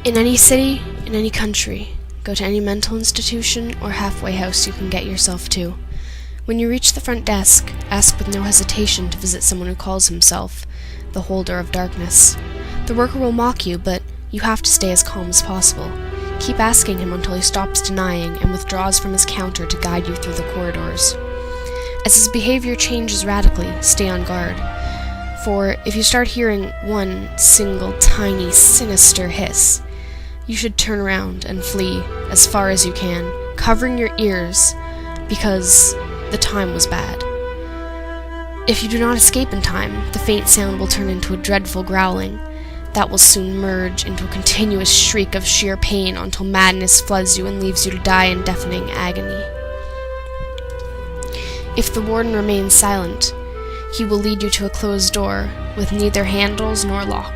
In any city, in any country, go to any mental institution or halfway house you can get yourself to. When you reach the front desk, ask with no hesitation to visit someone who calls himself the Holder of Darkness. The worker will mock you, but you have to stay as calm as possible. Keep asking him until he stops denying and withdraws from his counter to guide you through the corridors. As his behavior changes radically, stay on guard. For if you start hearing one single tiny sinister hiss, you should turn around and flee as far as you can, covering your ears because the time was bad. If you do not escape in time, the faint sound will turn into a dreadful growling that will soon merge into a continuous shriek of sheer pain until madness floods you and leaves you to die in deafening agony. If the warden remains silent, he will lead you to a closed door with neither handles nor lock.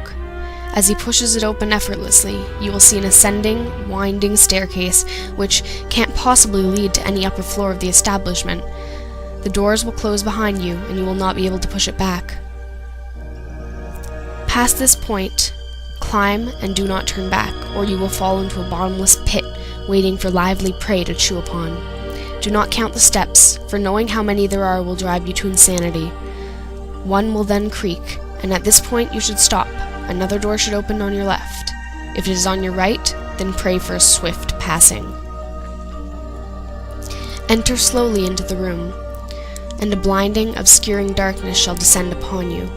As he pushes it open effortlessly, you will see an ascending, winding staircase which can't possibly lead to any upper floor of the establishment. The doors will close behind you, and you will not be able to push it back. Past this point, climb and do not turn back, or you will fall into a bottomless pit waiting for lively prey to chew upon. Do not count the steps, for knowing how many there are will drive you to insanity. One will then creak, and at this point you should stop. Another door should open on your left. If it is on your right, then pray for a swift passing. Enter slowly into the room, and a blinding, obscuring darkness shall descend upon you.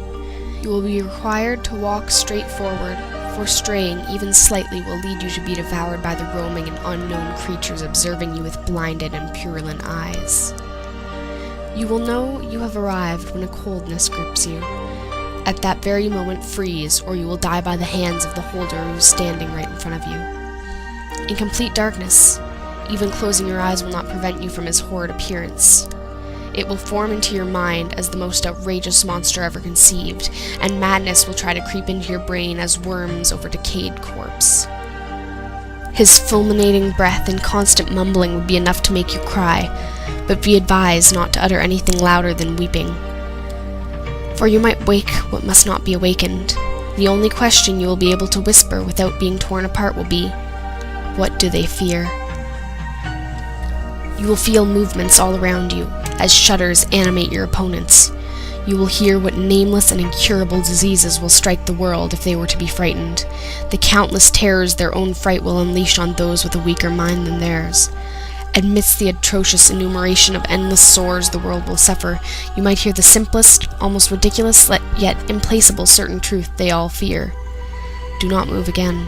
You will be required to walk straight forward, for straying even slightly will lead you to be devoured by the roaming and unknown creatures observing you with blinded and purulent eyes. You will know you have arrived when a coldness grips you. At that very moment freeze, or you will die by the hands of the holder who is standing right in front of you. In complete darkness, even closing your eyes will not prevent you from his horrid appearance. It will form into your mind as the most outrageous monster ever conceived, and madness will try to creep into your brain as worms over decayed corpse. His fulminating breath and constant mumbling would be enough to make you cry, but be advised not to utter anything louder than weeping. For you might wake what must not be awakened. The only question you will be able to whisper without being torn apart will be, what do they fear? You will feel movements all around you, as shudders animate your opponents. You will hear what nameless and incurable diseases will strike the world if they were to be frightened, the countless terrors their own fright will unleash on those with a weaker mind than theirs. Amidst the atrocious enumeration of endless sores the world will suffer, you might hear the simplest, almost ridiculous, yet implacable certain truth they all fear. Do not move again.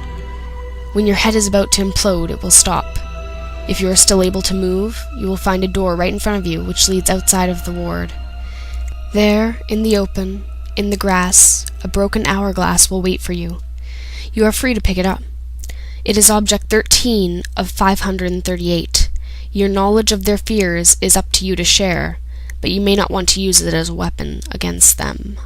When your head is about to implode, it will stop. If you are still able to move, you will find a door right in front of you which leads outside of the ward. There, in the open, in the grass, a broken hourglass will wait for you. You are free to pick it up. It is object 13 of 538. Your knowledge of their fears is up to you to share, but you may not want to use it as a weapon against them.